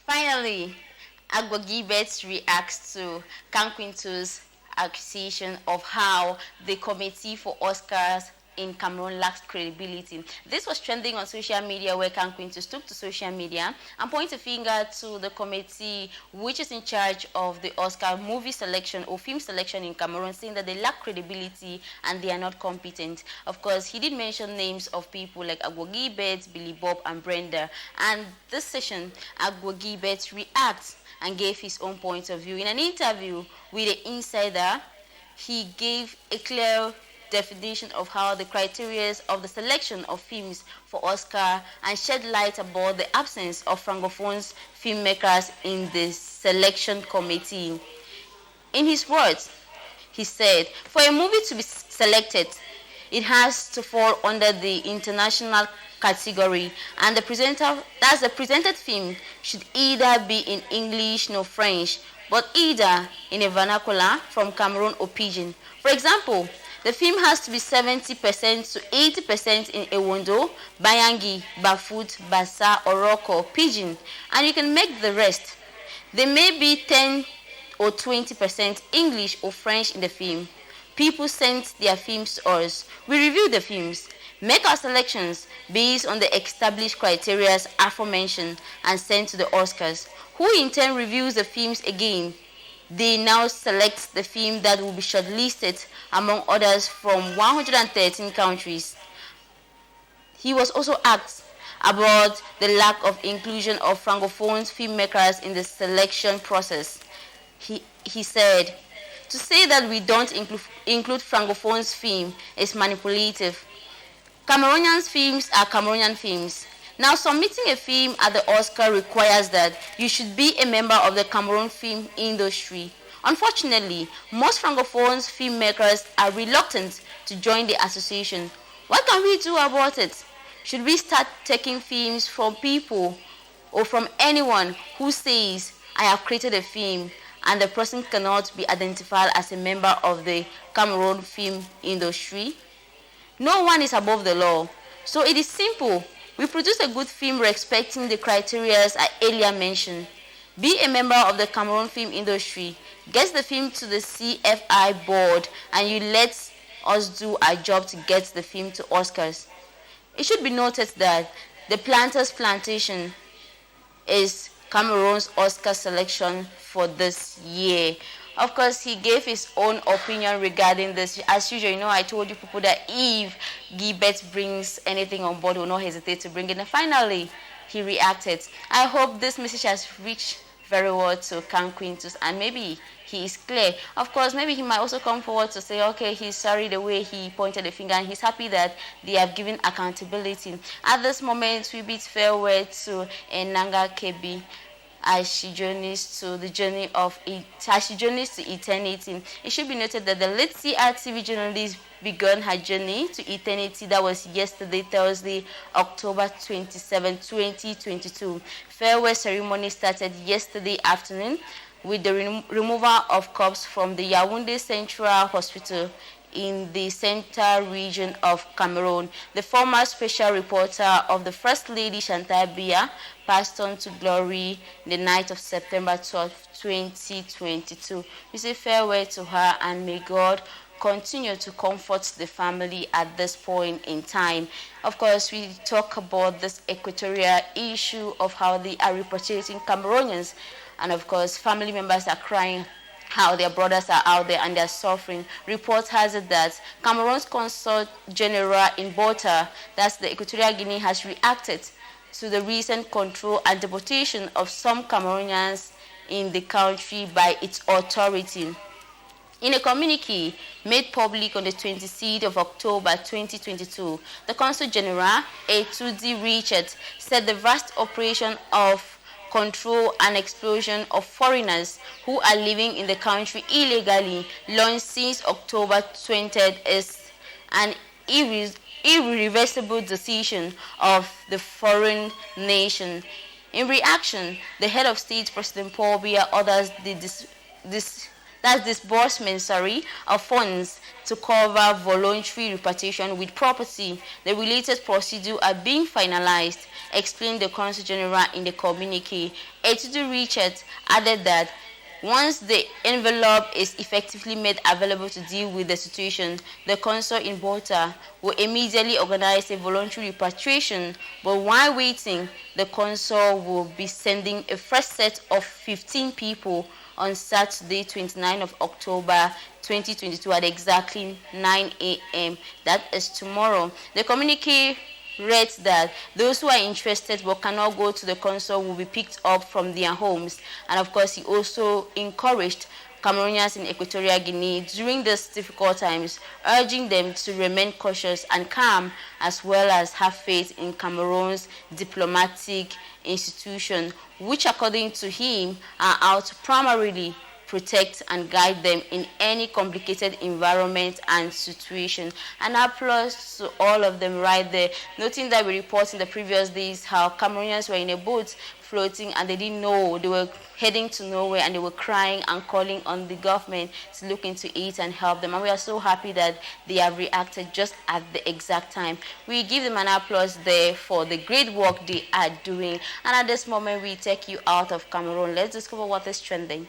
Finally, Agbor Gilbert reacts to Quintus' accusation of how the Committee for OSCARS in Cameroon lacks credibility. This was trending on social media, where Quintus took to social media and pointed a finger to the committee which is in charge of the Oscar movie selection or film selection in Cameroon, saying that they lack credibility and they are not competent. Of course, he did mention names of people like Agbor Gilbert, Billy Bob and Brenda. And this session, Agbor Gilbert reacts and gave his own point of view. In an interview with the Insider, he gave a clear definition of how the criteria of the selection of films for Oscar and shed light about the absence of Francophone filmmakers in the selection committee. In his words, he said, for a movie to be selected, it has to fall under the international category, and the presented film should either be in English or French, but either in a vernacular from Cameroon or Pidgin. For example, the film has to be 70% to 80% in Ewondo, Bayangi, Bafut, Bassa, Oroko, Pidgin, and you can make the rest. There may be 10 or 20% English or French in the film. People send their films to us. We review the films, make our selections based on the established criteria aforementioned, and send to the Oscars, who in turn reviews the films again. They now select the film that will be shortlisted among others from 113 countries. He was also asked about the lack of inclusion of Francophone filmmakers in the selection process. He said, to say that we don't include Francophone film is manipulative. Cameroonian films are Cameroonian films. Now, submitting a film at the Oscar requires that you should be a member of the Cameroon film industry. Unfortunately, most Francophone filmmakers are reluctant to join the association. What can we do about it? Should we start taking films from people or from anyone who says, I have created a film, and the person cannot be identified as a member of the Cameroon film industry? No one is above the law. So it is simple. We produce a good film respecting the criteria I earlier mentioned. Be a member of the Cameroon film industry. Get the film to the CFI board, and you let us do our job to get the film to Oscars. It should be noted that the Planters Plantation is Cameroon's Oscar selection for this year. Of course, he gave his own opinion regarding this. As usual, I told you people that if Gilbert brings anything on board, will not hesitate to bring it. And finally, he reacted. I hope this message has reached very well to Kang Quintus, and maybe he is clear. Of course, maybe he might also come forward to say, okay, he's sorry the way he pointed the finger, and he's happy that they have given accountability. At this moment, we bid farewell to Enanga Kebi as she journeys to eternity. It should be noted that the late CRTV journalist began her journey to eternity. That was yesterday, Thursday, October 27, 2022. Farewell ceremony started yesterday afternoon with the removal of corpse from the Yaoundé Central Hospital in the central region of Cameroon. The former special reporter of the First Lady Chantal Biya passed on to glory the night of September 12, 2022. We say farewell to her, and may God continue to comfort the family at this point in time. Of course, we talk about this equatorial issue of how they are repatriating Cameroonians, and of course, family members are crying how their brothers are out there and they're suffering. Report has it that Cameroon's Consul General in Bota, that's the Equatorial Guinea, has reacted to the recent control and deportation of some Cameroonians in the country by its authority. In a communique made public on the 26th of October 2022, the Consul General, Etudi Richard, said the vast operation of control and expulsion of foreigners who are living in the country illegally, launched since October 20th, is an irreversible decision of the foreign nation. In reaction, the head of state, President Paul Biya, orders the disbursement of funds to cover voluntary repatriation with property. The related procedure are being finalized. explained the Consul General in the communique. Etudu Richard added that once the envelope is effectively made available to deal with the situation, the consul in Bogota will immediately organize a voluntary repatriation. But while waiting, the consul will be sending a first set of 15 people on Saturday, 29th of October 2022 at exactly 9 a.m. That is tomorrow. The communique reads that those who are interested but cannot go to the consul will be picked up from their homes. And of course, he also encouraged Cameroonians in Equatorial Guinea during these difficult times, urging them to remain cautious and calm, as well as have faith in Cameroon's diplomatic institution, which according to him are out primarily protect and guide them in any complicated environment and situation. And applause to all of them right there, noting that we reported in the previous days how Cameroonians were in a boat floating and they didn't know they were heading to nowhere, and they were crying and calling on the government to look into it and help them. And we are so happy that they have reacted just at the exact time. We give them an applause there for the great work they are doing. And at this moment, we take you out of Cameroon. Let's discover what is trending.